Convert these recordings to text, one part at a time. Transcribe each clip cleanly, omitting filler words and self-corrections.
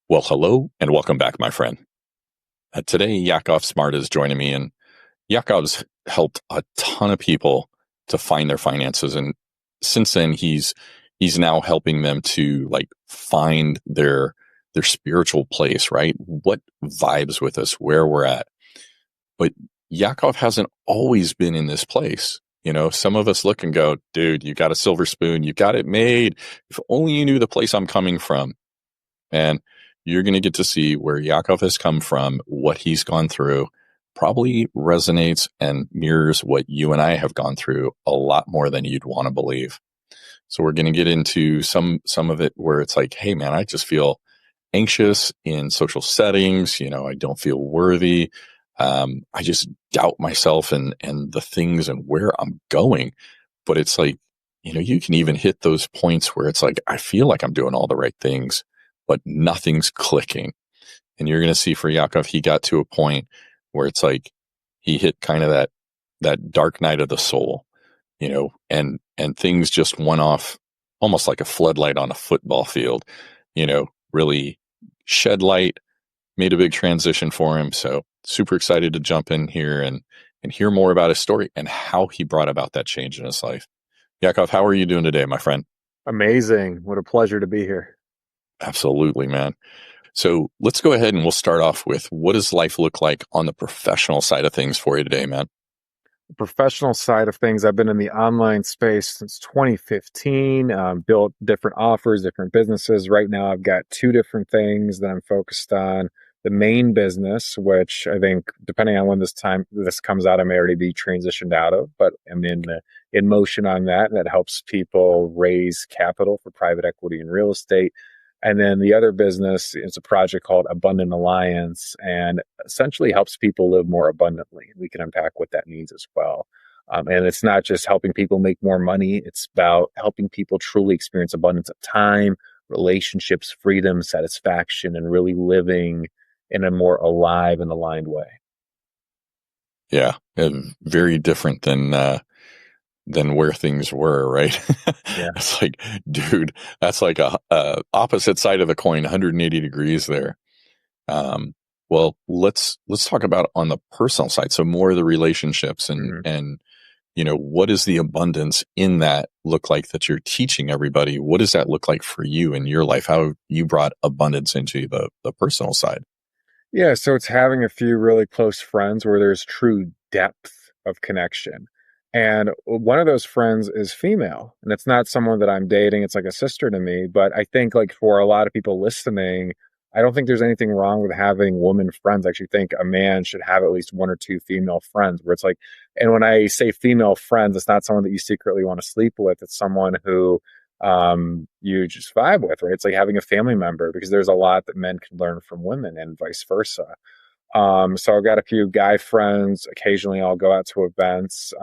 Well, hello and welcome back, my friend. Today, Yakov Smart is joining me, and Yakov's helped a ton of people to find their finances, and since then, he's now helping them to like find their spiritual place, right? What vibes with us, where we're at. But Yakov hasn't always been in this place. You know, some of us look and go, dude, you got a silver spoon, you got it made. If only you knew the place I'm coming from. And you're going to get to see where Yakov has come from, what he's gone through, probably resonates and mirrors what you and I have gone through a lot more than you'd want to believe. So we're going to get into some of it where it's like, hey man, I just feel anxious in social settings. You know, I don't feel worthy. I just doubt myself and the things and where I'm going. But it's like, you know, you can even hit those points where it's like, I feel like I'm doing all the right things, but nothing's clicking. And you're going to see for Yakov, he got to a point where it's like he hit kind of that dark night of the soul, you know, and things just went off almost like a floodlight on a football field, you know, really shed light, made a big transition for him. So super excited to jump in here and hear more about his story and how he brought about that change in his life. Yakov, how are you doing today, my friend? Amazing. What a pleasure to be here. Absolutely, man. So let's go ahead and we'll start off with what does life look like on the professional side of things for you today, man? The professional side of things, I've been in the online space since 2015, built different offers, different businesses. Right now, I've got two different things that I'm focused on. The main business, which I think, depending on when this comes out, I may already be transitioned out of, but I'm in motion on that. That helps people raise capital for private equity and real estate. And then the other business is a project called Abundant Alliance and essentially helps people live more abundantly. We can unpack what that means as well. And it's not just helping people make more money, it's about helping people truly experience abundance of time, relationships, freedom, satisfaction, and really living in a more alive and aligned way. Yeah, and very different than where things were, right? Yeah. It's like, dude, that's like a opposite side of the coin, 180 degrees there. Um, well, let's talk about on the personal side. So more of the relationships Mhm. and you know, what does the abundance in that look like that you're teaching everybody? What does that look like for you in your life? How you brought abundance into the personal side? Yeah, so it's having a few really close friends where there's true depth of connection. And one of those friends is female, and it's not someone that I'm dating, it's like a sister to me, but I think like for a lot of people listening, I don't think there's anything wrong with having woman friends. I actually think a man should have at least one or two female friends where it's like, and when I say female friends, it's not someone that you secretly want to sleep with, it's someone who you just vibe with, right? It's like having a family member because there's a lot that men can learn from women and vice versa. So I've got a few guy friends. Occasionally I'll go out to events.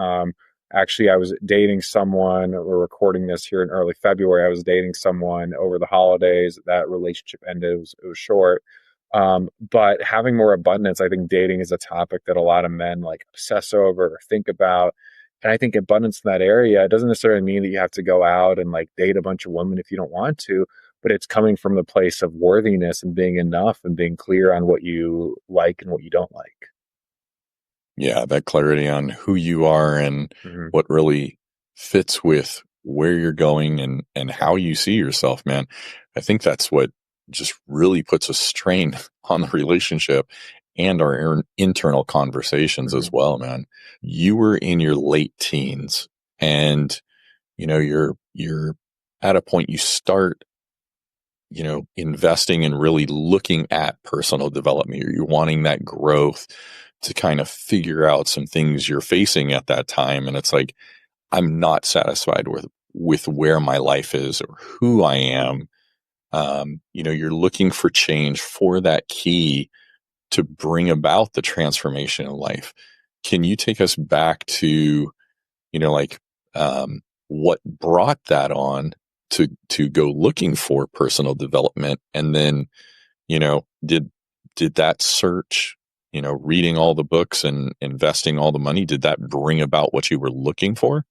Actually, I was dating someone. We're recording this here in early February. I was dating someone over the holidays. That relationship ended. It was short. But having more abundance, I think dating is a topic that a lot of men like obsess over or think about. And I think abundance in that area, it doesn't necessarily mean that you have to go out and like date a bunch of women if you don't want to, but it's coming from the place of worthiness and being enough and being clear on what you like and what you don't like. Yeah, that clarity on who you are and Hmm. what really fits with where you're going and how you see yourself, man. I think that's what just really puts a strain on the relationship and our internal conversations as Hmm. well, man. You were in your late teens and you know you're at a point you start, you know, investing and really looking at personal development. You're wanting that growth to kind of figure out some things you're facing at that time. And it's like, I'm not satisfied with where my life is or who I am. You know, you're looking for change for that key to bring about the transformation in life. Can you take us back to, you know, like what brought that on to go looking for personal development, and then you know did that search, you know, reading all the books and investing all the money, did that bring about what you were looking for?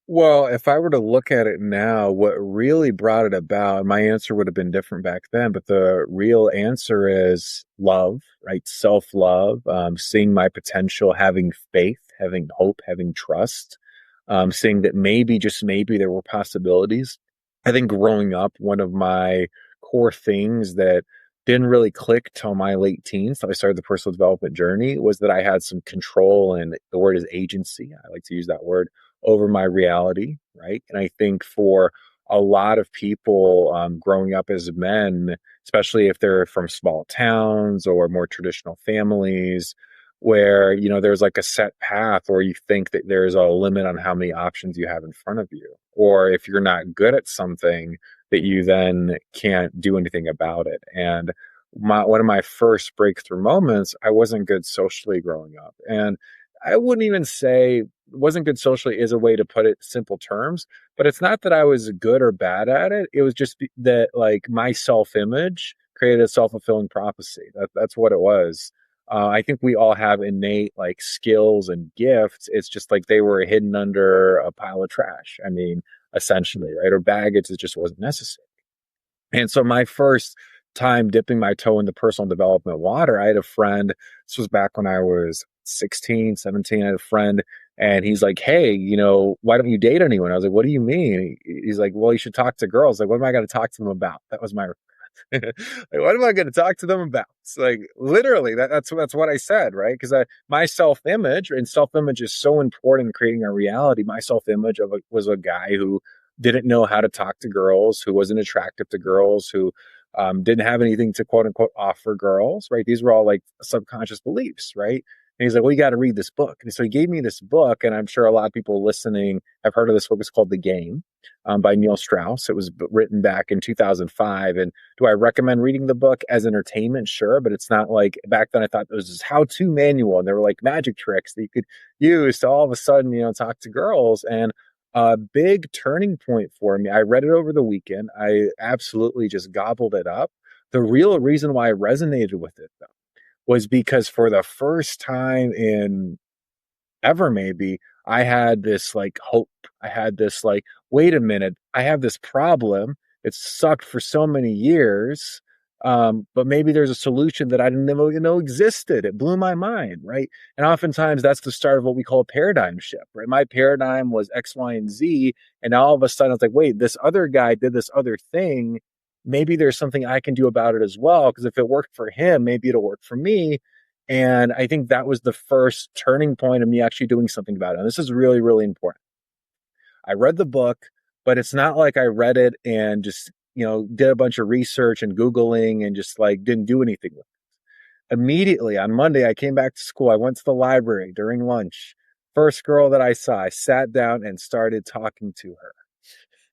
Well, if I were to look at it now, what really brought it about, my answer would have been different back then, but the real answer is love, right? Self-love, seeing my potential, having faith, having hope, having trust, seeing that maybe, just maybe, there were possibilities. I think growing up, one of my core things that didn't really click till my late teens, till I started the personal development journey, was that I had some control, and the word is agency. I like to use that word over my reality, right? And I think for a lot of people growing up as men, especially if they're from small towns or more traditional families, where there's like a set path, or you think that there's a limit on how many options you have in front of you, or if you're not good at something, that you then can't do anything about it. And one of my first breakthrough moments, I wasn't good socially growing up, and I wouldn't even say wasn't good socially is a way to put it, simple terms, but it's not that I was good or bad at it. It was just that, like, my self-image created a self-fulfilling prophecy. That's what it was. I think we all have innate, like, skills and gifts. It's just like they were hidden under a pile of trash. I mean, essentially, right? Or baggage that just wasn't necessary. And so my first time dipping my toe in the personal development water, I had a friend. This was back when I was 16, 17. I had a friend, and he's like, "Hey, why don't you date anyone?" I was like, "What do you mean?" He's like, "Well, you should talk to girls." Like, what am I going to talk to them about? That was my like, what am I going to talk to them about? It's like, literally, that's what I said, right? Because my self image, and self image is so important in creating our reality. My self image was a guy who didn't know how to talk to girls, who wasn't attractive to girls, who didn't have anything to quote unquote offer girls, right? These were all like subconscious beliefs, right? And he's like, "Well, you got to read this book." And so he gave me this book, and I'm sure a lot of people listening have heard of this book. It's called The Game, by Neil Strauss. It was written back in 2005. And do I recommend reading the book as entertainment? Sure, but it's not like back then. I thought it was this how-to manual, and there were like magic tricks that you could use to all of a sudden, talk to girls. And a big turning point for me. I read it over the weekend. I absolutely just gobbled it up. The real reason why I resonated with it, though, was because for the first time in ever, maybe, I had this like hope. I had this like, wait a minute, I have this problem. It's sucked for so many years. But maybe there's a solution that I didn't even know existed. It blew my mind, right? And oftentimes that's the start of what we call a paradigm shift, right? My paradigm was X, Y, and Z. And now all of a sudden it's like, wait, this other guy did this other thing. Maybe there's something I can do about it as well. Because if it worked for him, maybe it'll work for me. And I think that was the first turning point of me actually doing something about it. And this is really, really important. I read the book, but it's not like I read it and just, did a bunch of research and Googling and just like didn't do anything with it. Immediately on Monday, I came back to school. I went to the library during lunch. First girl that I saw, I sat down and started talking to her.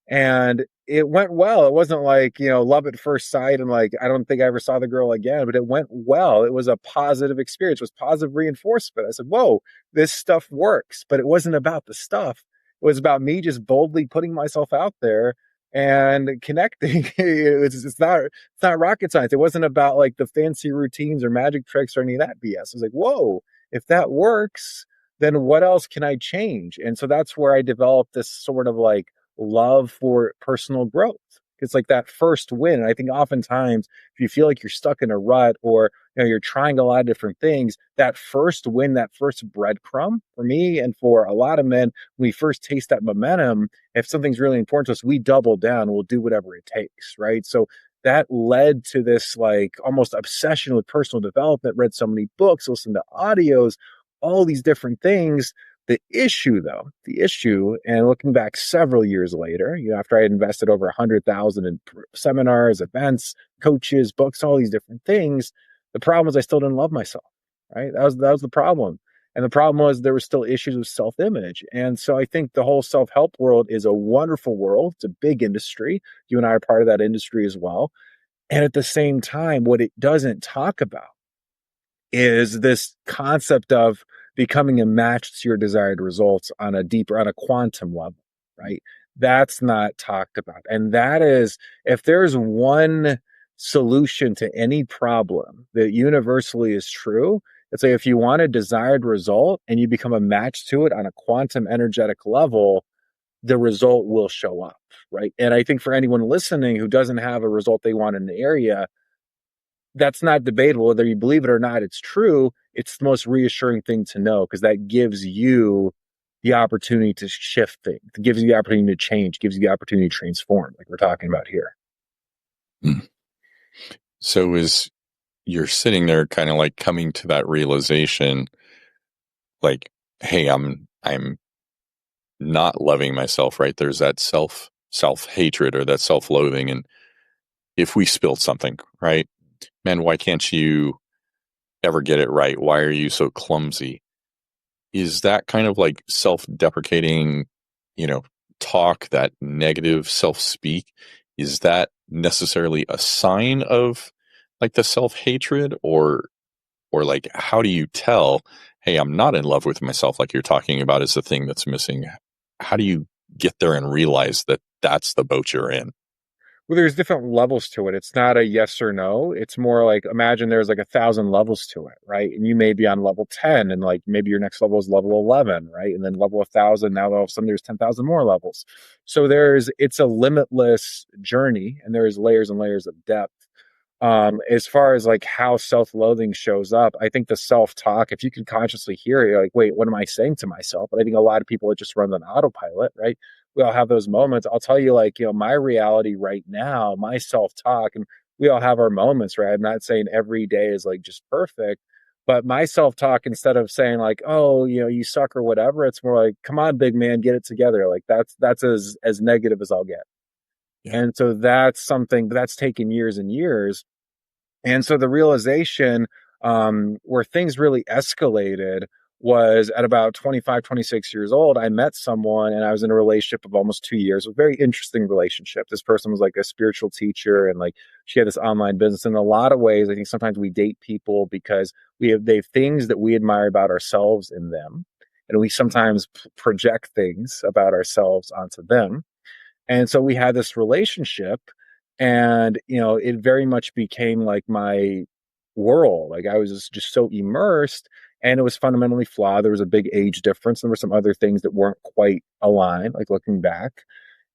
And it went well. It wasn't like, love at first sight, and like I don't think I ever saw the girl again, but it went well. It was a positive experience. It was positive reinforcement. I said, "Whoa, this stuff works." But it wasn't about the stuff. It was about me just boldly putting myself out there and connecting. It's not rocket science. It wasn't about like the fancy routines or magic tricks or any of that BS. I was like, "Whoa, if that works, then what else can I change?" And so that's where I developed this sort of like love for personal growth. It's like that first win. And I think oftentimes if you feel like you're stuck in a rut, or you're trying a lot of different things, that first win, that first breadcrumb, for me and for a lot of men, when we first taste that momentum, if something's really important to us, we double down, we'll do whatever it takes, right? So that led to this like almost obsession with personal development. Read so many books, listened to audios, all these different things. The issue, and looking back several years later, after I had invested over 100,000 in seminars, events, coaches, books, all these different things, the problem was I still didn't love myself. Right? That was the problem. And the problem was there were still issues with self-image. And so I think the whole self-help world is a wonderful world. It's a big industry. You and I are part of that industry as well. And at the same time, what it doesn't talk about is this concept of becoming a match to your desired results on a quantum level, right? That's not talked about. And that is, if there's one solution to any problem that universally is true, it's like if you want a desired result and you become a match to it on a quantum energetic level, the result will show up, right? And I think for anyone listening who doesn't have a result they want in the area, that's not debatable. Whether you believe it or not, it's true. It's the most reassuring thing to know because that gives you the opportunity to shift things, it gives you the opportunity to change, gives you the opportunity to transform, like we're talking about here. Mm. So as you're sitting there kind of like coming to that realization, like, hey, I'm not loving myself, right? There's that self-hatred or that self-loathing. And if we spilled something, right? Man, why can't you ever get it right? Why are you so clumsy? Is that kind of like self-deprecating, you know, talk, that negative self-speak? Is that necessarily a sign of like the self-hatred, or like how do you tell, hey, I'm not in love with myself like you're talking about is the thing that's missing? How do you get there and realize that that's the boat you're in? Well, there's different levels to it. It's not a yes or no. It's more like imagine there's like 1,000 levels to it, right? And you may be on level 10, and like maybe your next level is level 11, right? And then level 1,000. Now all of a sudden there's 10,000 more levels. So it's a limitless journey, and there's layers and layers of depth. As far as like how self-loathing shows up, I think the self-talk, if you can consciously hear it, you're like, wait, what am I saying to myself? But I think a lot of people, it just runs on autopilot, right? We all have those moments. I'll tell you, like, my reality right now, my self-talk, and we all have our moments, right? I'm not saying every day is like just perfect, but my self-talk, instead of saying like, oh, you suck or whatever, it's more like, come on, big man, get it together. Like that's as negative as I'll get. Yeah. And so that's something that's taken years and years. And so the realization, where things really escalated was at about 25, 26 years old. I met someone and I was in a relationship of almost 2 years, a very interesting relationship. This person was like a spiritual teacher, and like she had this online business. In a lot of ways, I think sometimes we date people because they have things that we admire about ourselves in them. And we sometimes project things about ourselves onto them. And so we had this relationship, and it very much became like my world. Like I was just so immersed, and it was fundamentally flawed. There was a big age difference. There were some other things that weren't quite aligned, like looking back.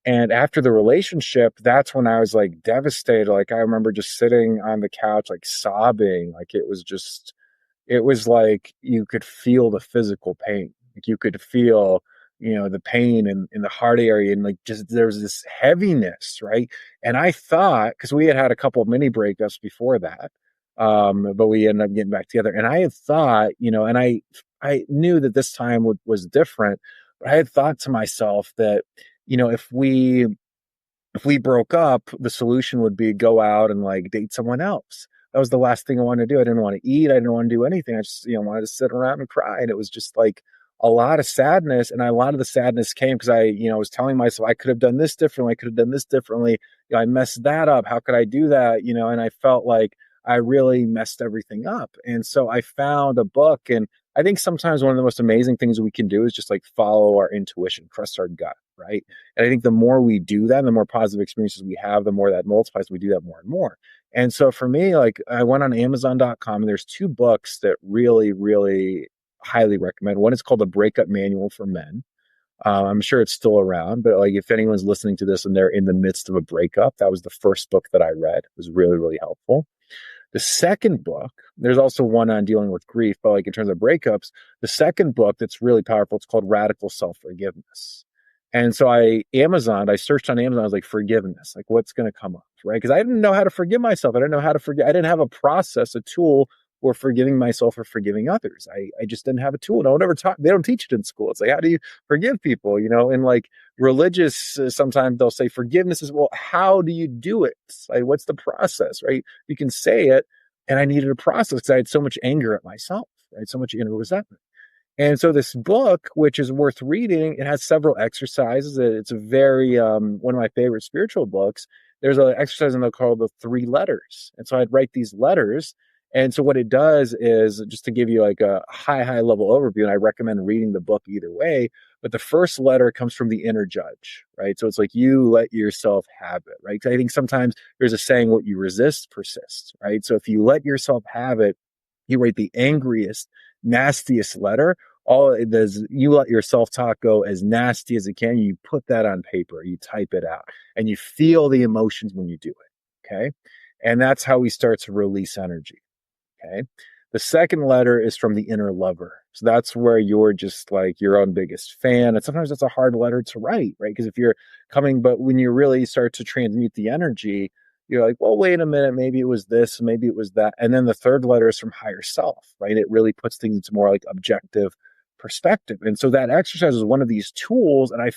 And after the relationship, that's when I was like devastated. Like I remember just sitting on the couch, like sobbing. Like it was like you could feel the physical pain. Like you could feel, the pain in the heart area, and like just there was this heaviness, right? And I thought, because we had a couple of mini breakups before that, but we ended up getting back together. And I had thought, and I knew that this time was different, but I had thought to myself that, if we broke up, the solution would be go out and like date someone else. That was the last thing I wanted to do. I didn't want to eat. I didn't want to do anything. I just, wanted to sit around and cry. And it was just like a lot of sadness. And a lot of the sadness came because I, was telling myself I could have done this differently. I could have done this differently. I messed that up. How could I do that? And I felt like I really messed everything up. And so I found a book, and I think sometimes one of the most amazing things we can do is just like follow our intuition, trust our gut, right? And I think the more we do that, the more positive experiences we have, the more that multiplies. We do that more and more. And so for me, like I went on Amazon.com, and there's two books that really, really highly recommend. One is called The Breakup Manual for Men. I'm sure it's still around, but like if anyone's listening to this and they're in the midst of a breakup, that was the first book that I read. It was really, really helpful. The second book, there's also one on dealing with grief, but like in terms of breakups, the second book that's really powerful, it's called Radical Self-Forgiveness. And so I searched on Amazon, I was like, forgiveness, like what's going to come up, right? Because I didn't know how to forgive myself. I didn't know how to forgive. I didn't have a process, a tool for forgiving myself or forgiving others. I just didn't have a tool. No one ever taught, they don't teach it in school. It's like, how do you forgive people, And like religious, sometimes they'll say forgiveness is, well, how do you do it? Like, what's the process, right? You can say it. And I needed a process because I had so much anger at myself. I had so much inner resentment. And so this book, which is worth reading, it has several exercises. It's a very one of my favorite spiritual books. There's an exercise in there called the 3 letters. And so I'd write these letters. And so what it does is, just to give you like a high level overview, and I recommend reading the book either way, but the first letter comes from the inner judge, right? So it's like you let yourself have it, right? 'Cause I think sometimes there's a saying, what you resist persists, right? So if you let yourself have it, you write the angriest, nastiest letter, all it does, you let your self-talk go as nasty as it can. You put that on paper, you type it out, and you feel the emotions when you do it. Okay. And that's how we start to release energy. Okay. The second letter is from the inner lover. So that's where you're just like your own biggest fan. And sometimes that's a hard letter to write, right? Because if you're coming, but when you really start to transmute the energy, you're like, well, wait a minute, maybe it was this, maybe it was that. And then the third letter is from higher self, right? It really puts things into more like objective perspective. And so that exercise is one of these tools. And I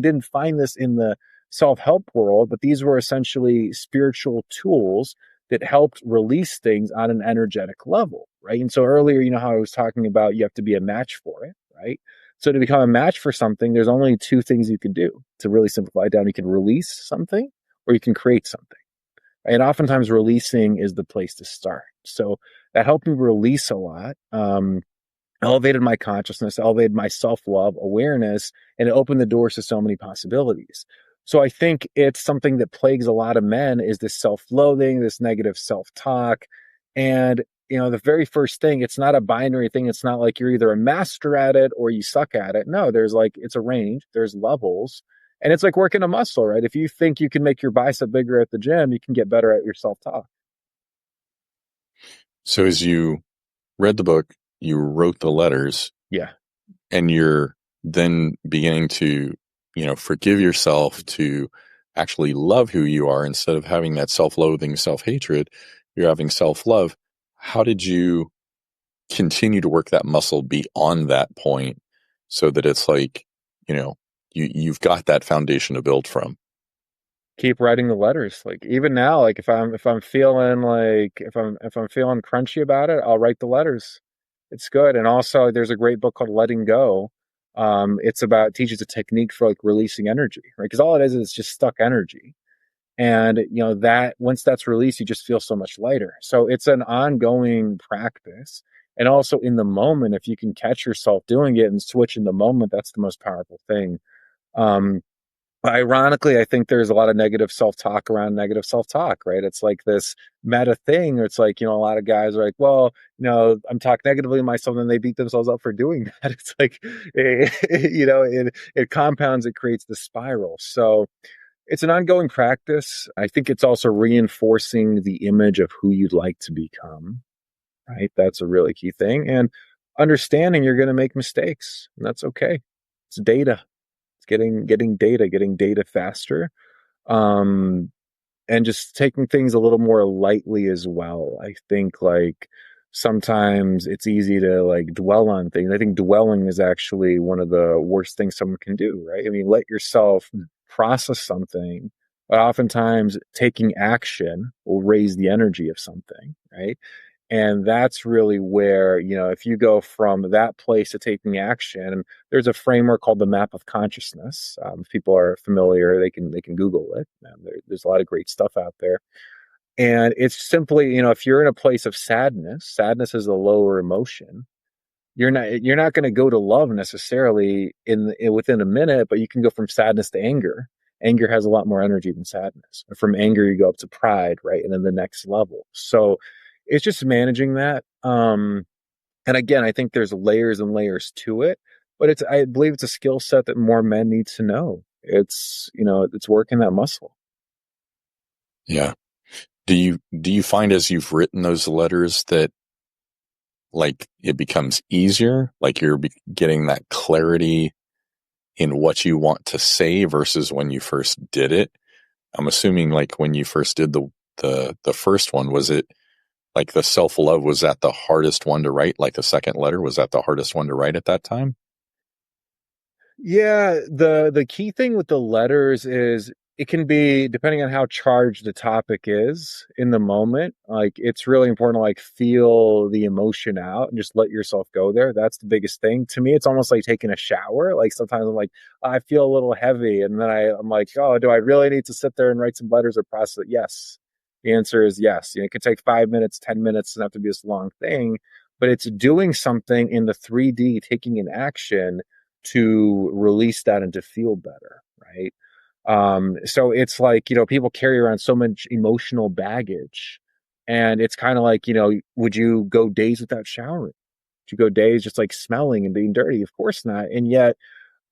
didn't find this in the self help world, but these were essentially spiritual tools that helped release things on an energetic level, right? And so earlier, you know how I was talking about you have to be a match for it, right? So to become a match for something, there's only two things you can do to really simplify it down. You can release something or you can create something. And oftentimes releasing is the place to start. So that helped me release a lot. Elevated my consciousness, elevated my self love, awareness, and it opened the doors to so many possibilities. So I think it's something that plagues a lot of men is this self loathing, this negative self talk. And, you know, the very first thing, it's not a binary thing. It's not like you're either a master at it or you suck at it. No, there's like, it's a range, there's levels. And it's like working a muscle, right? If you think you can make your bicep bigger at the gym, you can get better at your self talk. So as you read the book, you wrote the letters, Yeah. and you're then beginning to, forgive yourself, to actually love who you are instead of having that self-loathing, self-hatred. You're having self-love. How did you continue to work that muscle beyond that point so that it's like, you've got that foundation to build from? Keep writing the letters. Like even now, like if I'm feeling like if I'm feeling crunchy about it, I'll write the letters. It's good. And also there's a great book called Letting Go. It's about teaches a technique for like releasing energy, right? Because all it is just stuck energy. And you know that once that's released, you just feel so much lighter. So it's an ongoing practice. And also in the moment, if you can catch yourself doing it and switch in the moment, that's the most powerful thing. Um, Ironically, I think there's a lot of negative self-talk around negative self-talk, right? It's like this meta thing. Or it's like, a lot of guys are like, well, I'm talking negatively to myself and they beat themselves up for doing that. It's like, it compounds, it creates the spiral. So it's an ongoing practice. I think it's also reinforcing the image of who you'd like to become, right? That's a really key thing. And understanding you're going to make mistakes, and that's okay. It's data. It's getting data faster, um, and just taking things a little more lightly as well. I think like sometimes it's easy to like dwell on things. I think dwelling is actually one of the worst things someone can do, right? I mean, let yourself process something, but oftentimes taking action will raise the energy of something, right? And that's really where, if you go from that place to taking action, there's a framework called the map of consciousness. If people are familiar, they can Google it. There's a lot of great stuff out there. And it's simply, if you're in a place of sadness is a lower emotion. You're not going to go to love necessarily within a minute, but you can go from sadness to anger. Anger has a lot more energy than sadness. From anger, you go up to pride, right? And then the next level. So it's just managing that. And again, I think there's layers and layers to it, but I believe it's a skill set that more men need to know. It's working that muscle. Yeah. Do you find as you've written those letters that like it becomes easier, like you're getting that clarity in what you want to say versus when you first did it? I'm assuming like when you first did the first one, was it like the self-love, was that the hardest one to write? Like the second letter, was that the hardest one to write at that time? Yeah, the key thing with the letters is it can be depending on how charged the topic is in the moment. Like it's really important to like feel the emotion out and just let yourself go there. That's the biggest thing. To me, it's almost like taking a shower. Like sometimes I'm like, I feel a little heavy, and then I'm like, oh, do I really need to sit there and write some letters or process it? Yes. The answer is yes. It could take 5 minutes, 10 minutes, doesn't have to be this long thing, but it's doing something in the 3D, taking an action to release that and to feel better, right? So it's like, people carry around so much emotional baggage. And it's kind of like, would you go days without showering? you go days just like smelling and being dirty? Of course not. And yet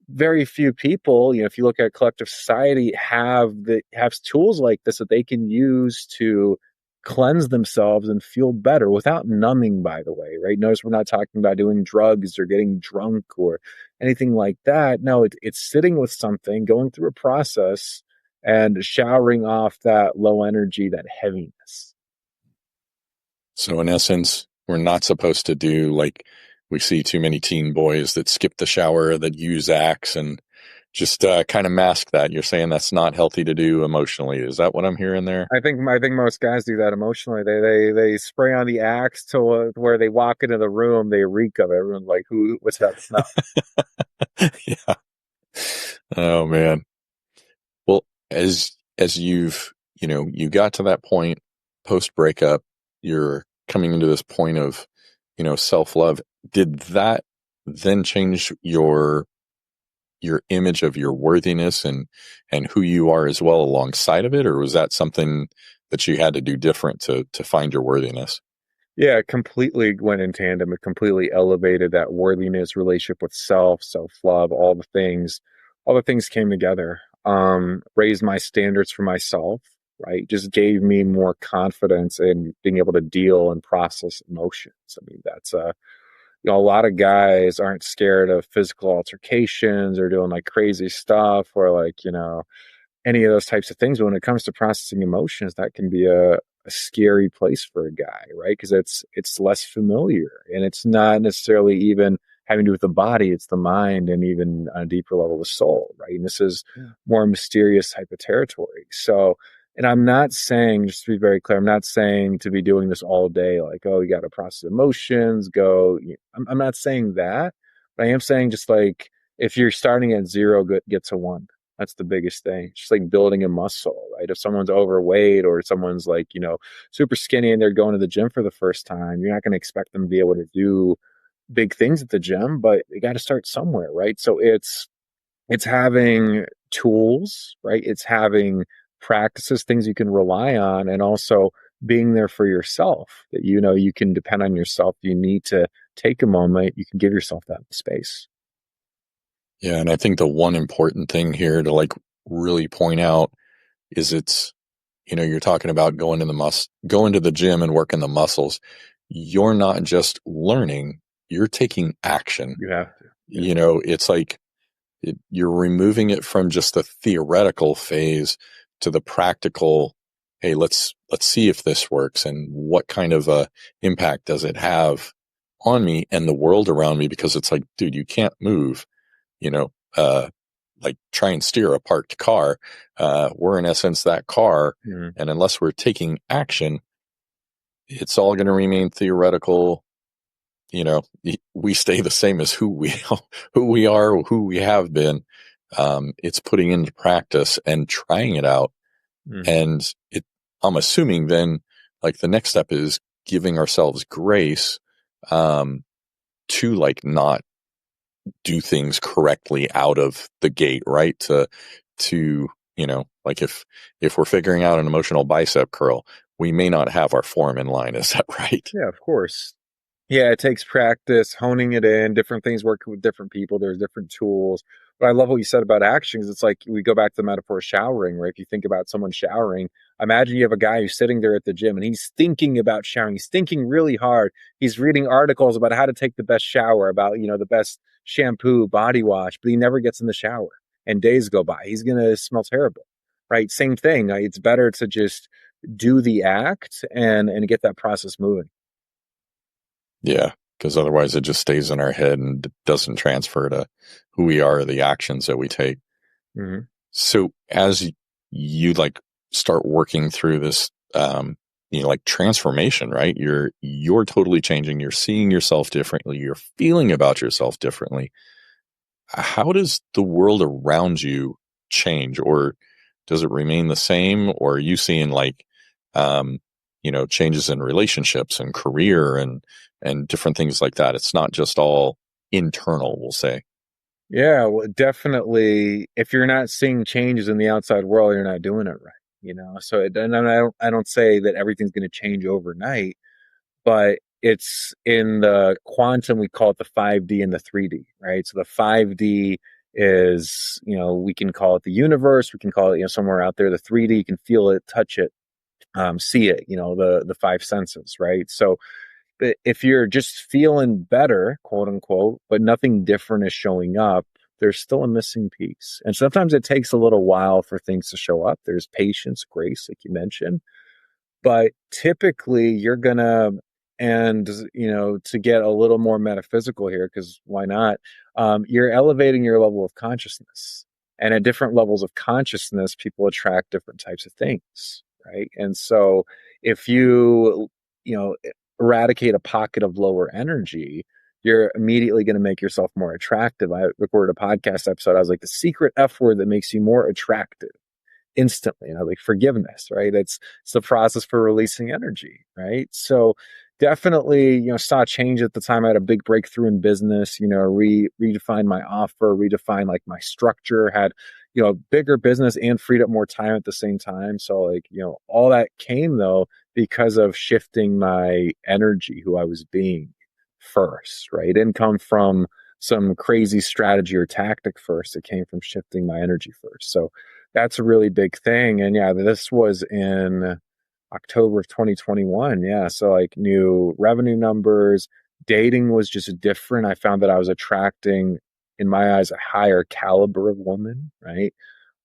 very few people, if you look at collective society, have tools like this that they can use to cleanse themselves and feel better without numbing, by the way, right? Notice we're not talking about doing drugs or getting drunk or anything like that. No, it's sitting with something, going through a process and showering off that low energy, that heaviness. So in essence, we're not supposed to do like we see too many teen boys that skip the shower, that use Axe and just kind of mask that. You're saying that's not healthy to do emotionally. Is that what I'm hearing there? I think most guys do that emotionally. They spray on the Axe till where they walk into the room, they reek of it. Everyone's like, "Who? What's that smell?" Yeah. Oh man. Well, as you've, you got to that point post breakup, you're coming into this point of, self-love. Did that then change your image of your worthiness and who you are as well alongside of it, or was that something that you had to do different to find your worthiness? Yeah, it completely went in tandem. It completely elevated that worthiness, relationship with self, self-love, all the things. All the things came together. Raised my standards for myself, right? Just gave me more confidence in being able to deal and process emotions. I mean, that's a lot of guys aren't scared of physical altercations or doing like crazy stuff or like, any of those types of things. But when it comes to processing emotions, that can be a scary place for a guy, right? Because it's less familiar and it's not necessarily even having to do with the body, it's the mind and even on a deeper level the soul, right? And this is more mysterious type of territory. So, and I'm not saying, just to be very clear, I'm not saying to be doing this all day, like, oh, you got to process emotions, go. I'm not saying that, but I am saying just like if you're starting at zero, get to one. That's the biggest thing. It's just like building a muscle, right? If someone's overweight or someone's like, super skinny and they're going to the gym for the first time, you're not going to expect them to be able to do big things at the gym, but you got to start somewhere, right? So it's having tools, right? It's having practices, things you can rely on, and also being there for yourself that you can depend on yourself. You need to take a moment, you can give yourself that space. Yeah, and I think the one important thing here to like really point out is you're talking about going to the gym and working the muscles. You're not just learning, you're taking action. You have to. Yeah. It's like you're removing it from just the theoretical phase to the practical. Hey, let's see if this works and what kind of a impact does it have on me and the world around me, because it's like, dude, you can't move, you know, uh, like try and steer a parked car. We're in essence that car. Mhm. And unless we're taking action, it's all going to remain theoretical. We stay the same as who we are, who we have been. It's putting into practice and trying it out. Mhm. And I'm assuming then like the next step is giving ourselves grace, to like not do things correctly out of the gate, right? To, like if we're figuring out an emotional bicep curl, we may not have our form in line. Is that right? Yeah, of course. Yeah, it takes practice, honing it in, different things working with different people. There's different tools. But I love what you said about actions. It's like we go back to the metaphor of showering, right? If you think about someone showering, imagine you have a guy who's sitting there at the gym and he's thinking about showering. He's thinking really hard. He's reading articles about how to take the best shower, about, the best shampoo, body wash, but he never gets in the shower and days go by. He's going to smell terrible, right? Same thing. It's better to just do the act and get that process moving. Yeah. Because otherwise it just stays in our head and doesn't transfer to who we are, the actions that we take. Mhm. So as you like start working through this, like transformation, right? You're totally changing. You're seeing yourself differently. You're feeling about yourself differently. How does the world around you change, or does it remain the same? Or are you seeing like, changes in relationships and career and different things like that? It's not just all internal, we'll say. Yeah, well, definitely. If you're not seeing changes in the outside world, you're not doing it right. So, and I don't say that everything's going to change overnight, but it's in the quantum, we call it the 5D and the 3D, right? So the 5D is, we can call it the universe, we can call it, somewhere out there. The 3D, you can feel it, touch it, see it, the five senses, right? So if you're just feeling better, quote unquote, but nothing different is showing up, there's still a missing piece. And sometimes it takes a little while for things to show up. There's patience, grace, like you mentioned, but typically you're gonna, and to get a little more metaphysical here, because why not, you're elevating your level of consciousness, and at different levels of consciousness people attract different types of things, right? And so if you know eradicate a pocket of lower energy, you're immediately going to make yourself more attractive. I recorded a podcast episode, I was like, the secret F word that makes you more attractive instantly. Like forgiveness, right? It's the process for releasing energy, right? So definitely, saw a change at the time. I had a big breakthrough in business, redefined my offer, redefined like my structure, had, bigger business and freed up more time at the same time. So like, all that came though because of shifting my energy, who I was being first, right? It didn't come from some crazy strategy or tactic first. It came from shifting my energy first. So that's a really big thing. And yeah, this was in October of 2021. Yeah. So like new revenue numbers, dating was just different. I found that I was attracting, in my eyes, a higher caliber of woman, right?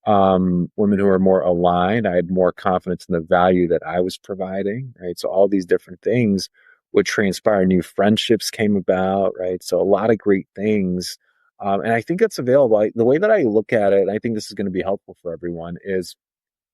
Women who are more aligned. I had more confidence in the value that I was providing, right? So all these different things would transpire. New friendships came about, right? So a lot of great things. And I think that's available. The way that I look at it, and I think this is going to be helpful for everyone, is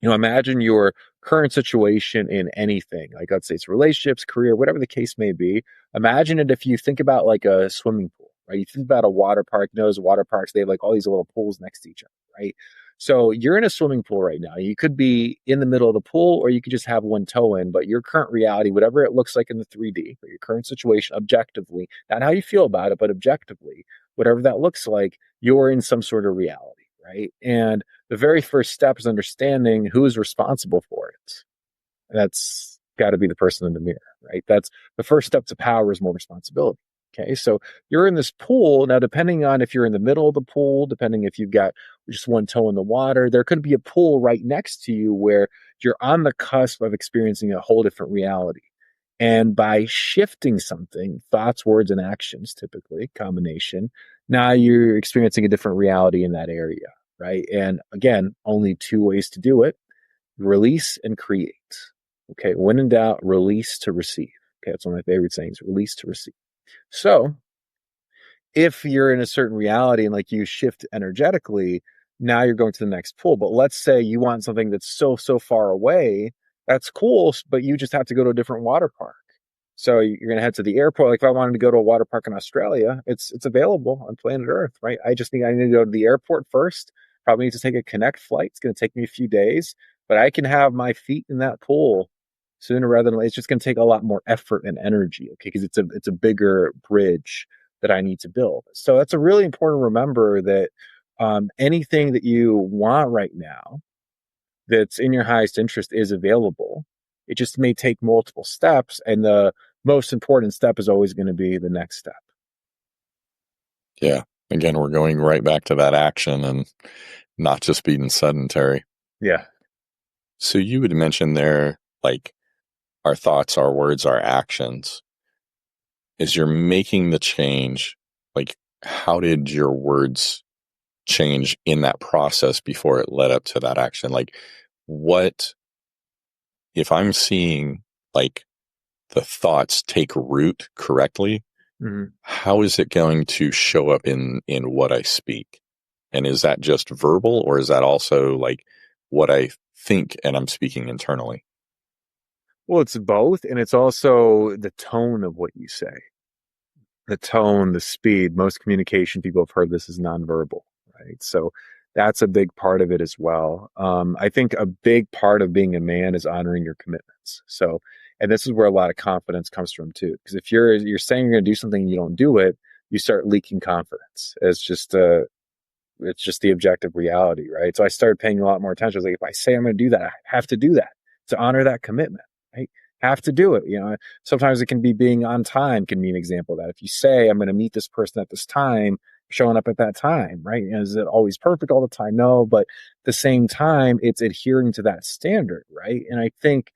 imagine your current situation in anything, like let's say it's relationships, career, whatever the case may be. Imagine it if you think about like a swimming pool, right? You think about a water park. Those water parks, they have like all these little pools next to each other, right? So you're in a swimming pool right now. You could be in the middle of the pool, or you could just have one toe in, but your current reality, whatever it looks like in the 3D, or your current situation objectively, not how you feel about it, but objectively, whatever that looks like, you're in some sort of reality, right? And the very first step is understanding who is responsible for it. That's got to be the person in the mirror, right? That's the first step to power, is more responsibility. Okay, so you're in this pool. Now, depending on if you're in the middle of the pool, depending if you've got just one toe in the water, there could be a pool right next to you where you're on the cusp of experiencing a whole different reality. And by shifting something, thoughts, words, and actions, typically combination, now you're experiencing a different reality in that area, right? And again, only two ways to do it: release and create. Okay, when in doubt, release to receive. Okay, that's one of my favorite sayings: release to receive. So if you're in a certain reality and like you shift energetically, now you're going to the next pool. But let's say you want something that's so far away. That's cool, but you just have to go to a different water park. So you're going to head to the airport. Like if I wanted to go to a water park in Australia, it's available on planet Earth, right? I need to go to the airport first. Probably need to take a connect flight. It's going to take me a few days, but I can have my feet in that pool sooner rather than later. It's just going to take a lot more effort and energy, okay? Because it's a bigger bridge that I need to build. So that's a really important to remember, that anything that you want right now that's in your highest interest is available. It just may take multiple steps, and the most important step is always going to be the next step. Yeah. Again, we're going right back to that action and not just being sedentary. Yeah. So you would mention there, like, our thoughts, our words, our actions. As you're making the change, like, how did your words change in that process before it led up to that action? Like, what if I'm seeing like the thoughts take root correctly? Mm-hmm. How is it going to show up in what I speak? And is that just verbal, or is that also like what I think and I'm speaking internally? Well, it's both, and it's also the tone of what you say. The tone, the speed. Most communication people have heard this is nonverbal, right? So that's a big part of it as well. I think a big part of being a man is honoring your commitments. So, and this is where a lot of confidence comes from too. Because if you're saying you're going to do something and you don't do it, you start leaking confidence. It's just the objective reality, right? So I started paying a lot more attention. I was like, if I say I'm going to do that, I have to do that to honor that commitment, right? have to do it. Sometimes it can be being on time can be an example of that. If you say, I'm going to meet this person at this time, showing up at that time, right? Is it always perfect all the time? No, but at the same time, it's adhering to that standard, right? And I think,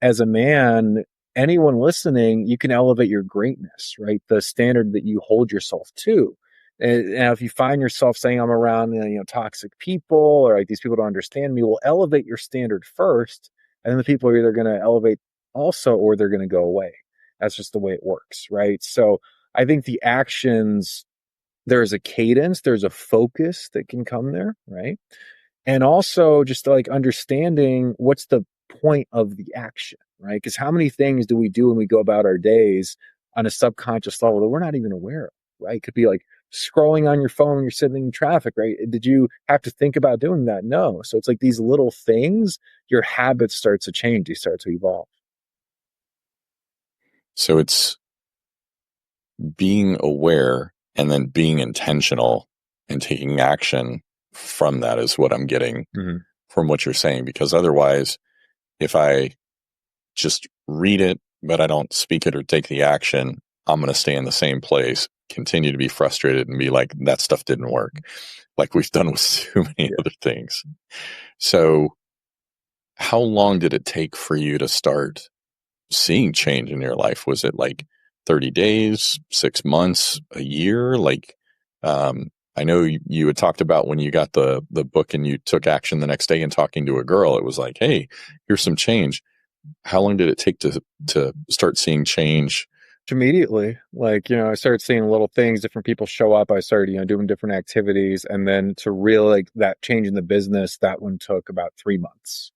as a man, anyone listening, you can elevate your greatness, right? The standard that you hold yourself to. And if you find yourself saying I'm around, toxic people, or like these people don't understand me, will elevate your standard first, and then the people are either going to elevate also, or they're going to go away. That's just the way it works, right? So I think the actions, there's a cadence, there's a focus that can come there, right? And also just like understanding what's the point of the action, right? Because how many things do we do when we go about our days on a subconscious level that we're not even aware of, right? It could be like scrolling on your phone when you're sitting in traffic, right? Did you have to think about doing that? No. So it's like these little things, your habits start to change, they start to evolve. So it's being aware and then being intentional and taking action from that is what I'm getting Mm-hmm. from what you're saying. Because otherwise, if I just read it, but I don't speak it or take the action, I'm going to stay in the same place, continue to be frustrated and be like, that stuff didn't work, like we've done with so many other things. So how long did it take for you to start seeing change in your life? Was it like 30 days, 6 months, a year? I know you had talked about when you got the book and you took action the next day and talking to a girl, it was like, hey, here's some change. How long did it take to start seeing change? Immediately, like, I started seeing little things, different people show up. I started, doing different activities. And then to really like that change in the business, that one took about 3 months.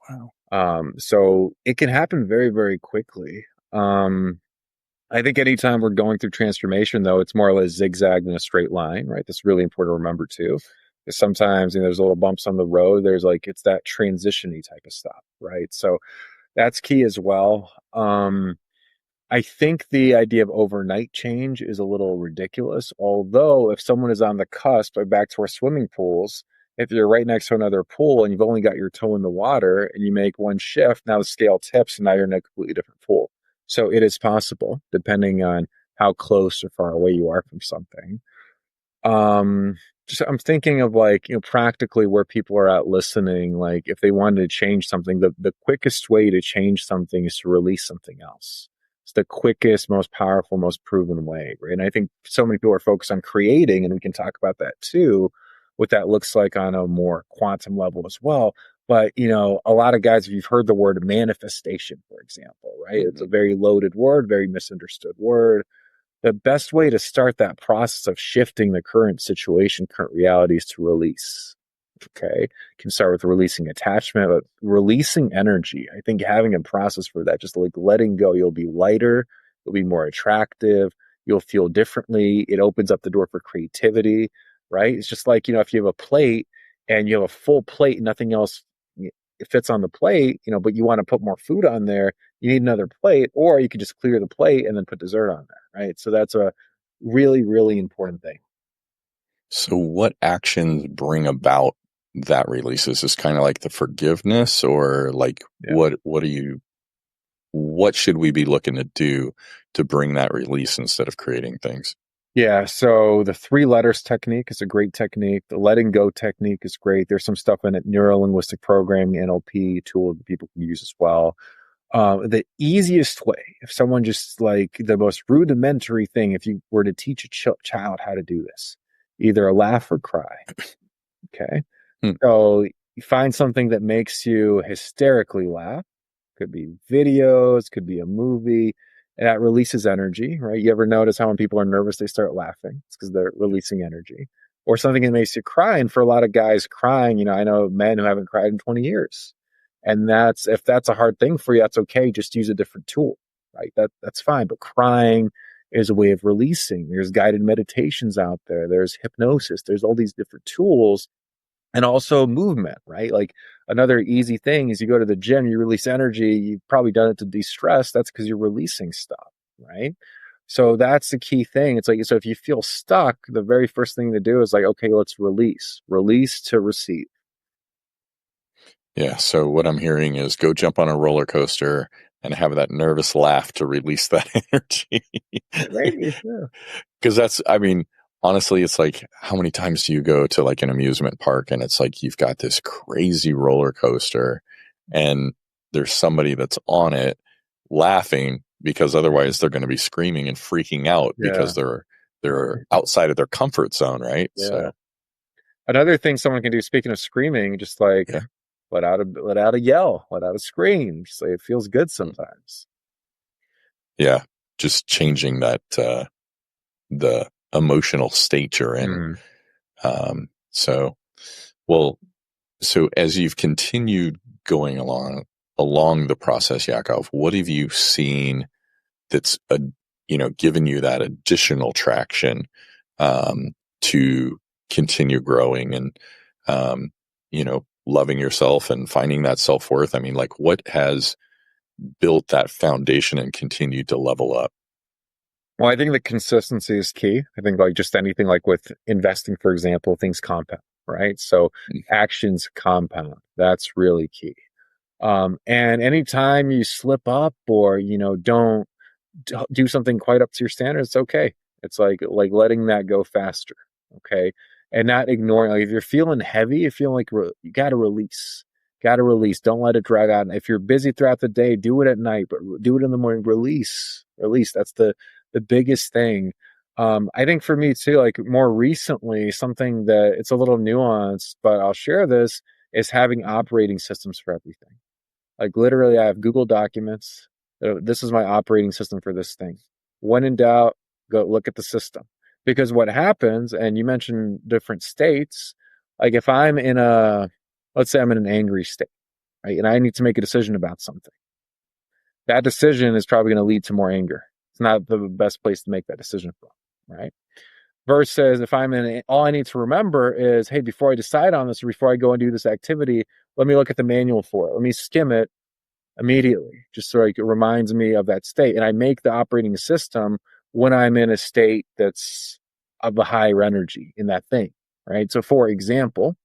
Wow. So it can happen very, very quickly. I think anytime we're going through transformation, though, it's more or less zigzag than a straight line, right? That's really important to remember too. Because sometimes, there's little bumps on the road. There's like, it's that transition-y type of stuff, right? So that's key as well. I think the idea of overnight change is a little ridiculous. Although, if someone is on the cusp, back to our swimming pools, if you're right next to another pool and you've only got your toe in the water and you make one shift, now the scale tips and now you're in a completely different pool. So it is possible, depending on how close or far away you are from something. Um, just I'm thinking of like, practically where people are at listening, like if they wanted to change something, the quickest way to change something is to release something else. It's the quickest, most powerful, most proven way, right? And I think so many people are focused on creating, and we can talk about that too, what that looks like on a more quantum level as well. But a lot of guys, if you've heard the word manifestation, for example, right? It's a very loaded word, very misunderstood word. The best way to start that process of shifting the current situation, current reality, is to release. Okay. You can start with releasing attachment, but releasing energy. I think having a process for that, just like letting go, you'll be lighter, you'll be more attractive, you'll feel differently. It opens up the door for creativity, right? It's just like, if you have a plate and you have a full plate and nothing else it fits on the plate, but you want to put more food on there, you need another plate, or you could just clear the plate and then put dessert on there, right? So that's a really, really important thing. So what actions bring about that release? Is this kind of like the forgiveness, or like Yeah. what should we be looking to do to bring that release instead of creating things? Yeah, so the three letters technique is a great technique. The letting go technique is great. There's some stuff in it, neuro linguistic programming, NLP tool that people can use as well. The easiest way, if someone just like the most rudimentary thing, if you were to teach a child how to do this, either a laugh or cry. Okay. Hmm. So you find something that makes you hysterically laugh. Could be videos, could be a movie, and that releases energy, right? You ever notice how when people are nervous, they start laughing? It's because they're releasing energy. Or something that makes you cry. And for a lot of guys, crying, I know men who haven't cried in 20 years. And if that's a hard thing for you, that's okay. Just use a different tool, right? That's fine. But crying is a way of releasing. There's guided meditations out there. There's hypnosis. There's all these different tools, and also movement, right? Like another easy thing is you go to the gym, you release energy. You've probably done it to de-stress. That's because you're releasing stuff, right? So that's the key thing. It's like, so if you feel stuck, the very first thing to do is like, okay, let's release to receive. Yeah. So what I'm hearing is go jump on a roller coaster, and have that nervous laugh to release that energy. Maybe, yeah. Because that's, I mean, honestly, it's like, how many times do you go to like an amusement park and it's like you've got this crazy roller coaster and there's somebody that's on it laughing because otherwise they're going to be screaming and freaking out Yeah, because they're outside of their comfort zone, right? yeah. So Another thing someone can do, speaking of screaming, just like yeah, let out a yell, let out a scream. Just like it feels good sometimes. yeah, just changing that the emotional state you're in. Mm. So well, so as you've continued going along the process, Yakov, what have you seen that's given you that additional traction um, to continue growing and loving yourself and finding that self-worth? I mean, like, what has built that foundation and continued to level up? Well, I think the consistency is key. I think like just anything like with investing, for example, things compound, right? So actions compound. That's really key. And anytime you slip up or, don't do something quite up to your standards, it's okay. It's like letting that go faster, okay, and not ignoring. Like if you're feeling heavy, you feel like you got to release, got to release. Don't let it drag on. If you're busy throughout the day, do it at night, but do it in the morning. Release, release. That's the biggest thing. I think for me too, like more recently, something that it's a little nuanced, but I'll share this is having operating systems for everything. Like literally, I have Google Documents. This is my operating system for this thing. When in doubt, go look at the system. Because what happens, and you mentioned different states, like if let's say I'm in an angry state, right, and I need to make a decision about something, that decision is probably going to lead to more anger. It's not the best place to make that decision from, right? Versus if all I need to remember is, hey, before I decide on this, or before I go and do this activity, let me look at the manual for it. Let me skim it immediately, just so like it reminds me of that state. And I make the operating system when I'm in a state that's of a higher energy in that thing, right? So, for example,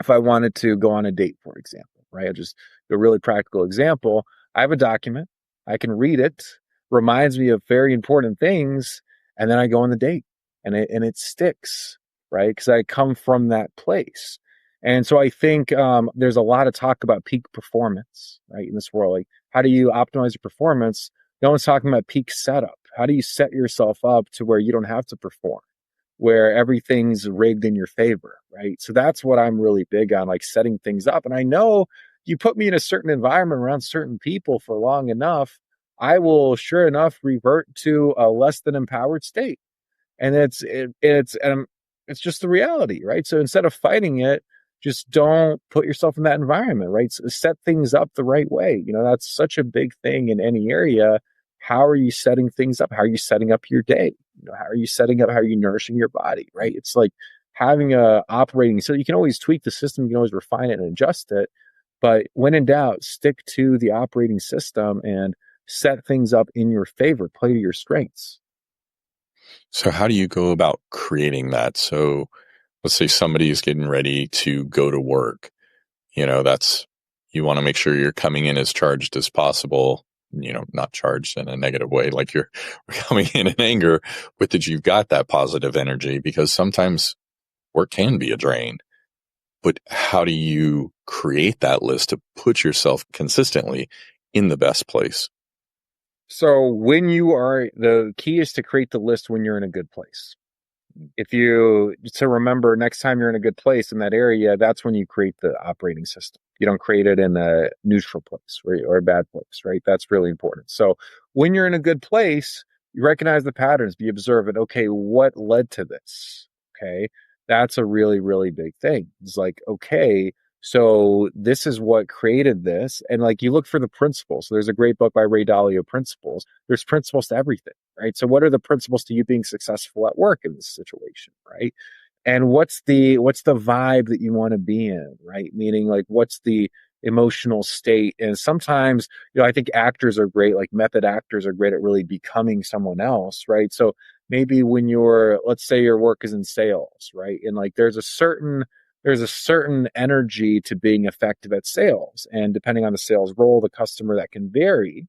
if I wanted to go on a date, for example, right? I'll just a really practical example. I have a document, I can read it, reminds me of very important things, and then I go on the date, and it sticks, right? Because I come from that place. And so I think there's a lot of talk about peak performance, right, in this world. Like, how do you optimize your performance? No one's talking about peak setup. How do you set yourself up to where you don't have to perform, where everything's rigged in your favor, right? So that's what I'm really big on, like setting things up. And I know you put me in a certain environment around certain people for long enough, I will sure enough revert to a less than empowered state. And it's just the reality, right? So instead of fighting it, just don't put yourself in that environment, right? So set things up the right way. That's such a big thing in any area. How are you setting things up? How are you setting up your day? How are you setting up? How are you nourishing your body, right? It's like having a operating, so you can always tweak the system, you can always refine it and adjust it. But when in doubt, stick to the operating system and set things up in your favor, play to your strengths. So how do you go about creating that? So let's say somebody is getting ready to go to work. That's, you want to make sure you're coming in as charged as possible, not charged in a negative way, like you're coming in anger, but that you've got that positive energy, because sometimes work can be a drain. But how do you create that list to put yourself consistently in the best place? So the key is to create the list when you're in a good place. If you to remember next time you're in a good place in that area, that's when you create the operating system. You don't create it in a neutral place or a bad place, right? That's really important. So when you're in a good place, you recognize the patterns, you observe it. Okay, what led to this? Okay, that's a really, really big thing. It's like, okay, so this is what created this. And like you look for the principles. So there's a great book by Ray Dalio, Principles. There's principles to everything, right? So what are the principles to you being successful at work in this situation, right? And what's the vibe that you want to be in, right? Meaning like what's the emotional state? And sometimes, I think actors are great, like method actors are great at really becoming someone else, right? So maybe when let's say your work is in sales, right? And like there's a certain energy to being effective at sales. And depending on the sales role, the customer, that can vary.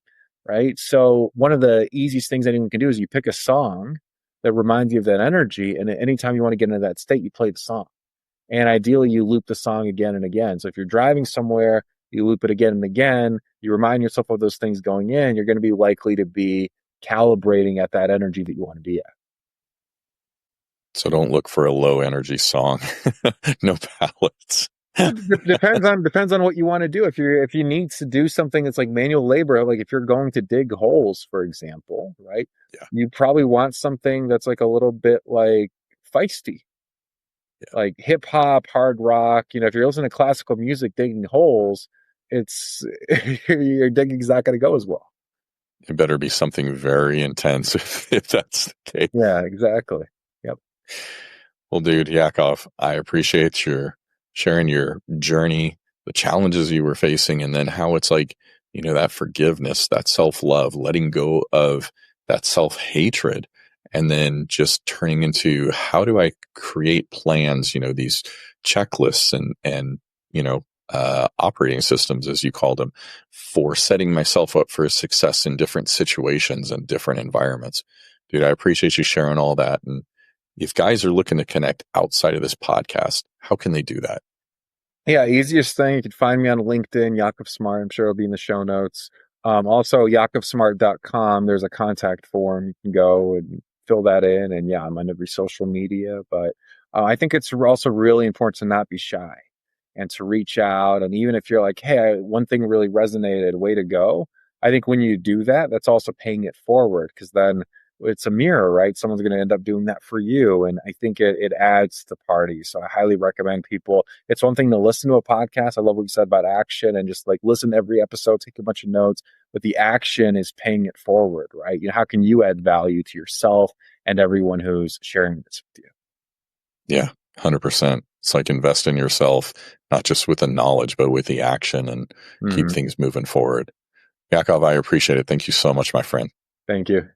right? So one of the easiest things anyone can do is you pick a song that reminds you of that energy, and anytime you want to get into that state, you play the song. And ideally, you loop the song again and again. So if you're driving somewhere, you loop it again and again. You remind yourself of those things going in. You're going to be likely to be calibrating at that energy that you want to be at. So don't look for a low energy song. No ballads. Depends on what you want to do. If you need to do something that's like manual labor, like if you're going to dig holes, for example, right? Yeah. You probably want something that's like a little bit like feisty, like hip hop, hard rock. If you're listening to classical music digging holes, it's your digging's not going to go as well. It better be something very intense if that's the case. Yeah, exactly. Yep. Well, dude, Yakov, I appreciate your sharing your journey, the challenges you were facing, and then how it's like, that forgiveness, that self-love, letting go of that self-hatred, and then just turning into how do I create plans, these checklists and operating systems, as you called them, for setting myself up for success in different situations and different environments. Dude, I appreciate you sharing all that. And if guys are looking to connect outside of this podcast, how can they do that? Yeah, easiest thing, you can find me on LinkedIn, Yakov Smart. I'm sure it'll be in the show notes. Also, yakovsmart.com, there's a contact form. You can go and fill that in. And yeah, I'm on every social media. But I think it's also really important to not be shy and to reach out. And even if you're like, hey, one thing really resonated, way to go. I think when you do that, that's also paying it forward, because then it's a mirror, right? Someone's going to end up doing that for you. And I think it adds to the party. So I highly recommend people. It's one thing to listen to a podcast. I love what you said about action and just like listen to every episode, take a bunch of notes, but the action is paying it forward, right? How can you add value to yourself and everyone who's sharing this with you? Yeah, 100%. It's like invest in yourself, not just with the knowledge, but with the action, and keep things moving forward. Yakov, I appreciate it. Thank you so much, my friend. Thank you.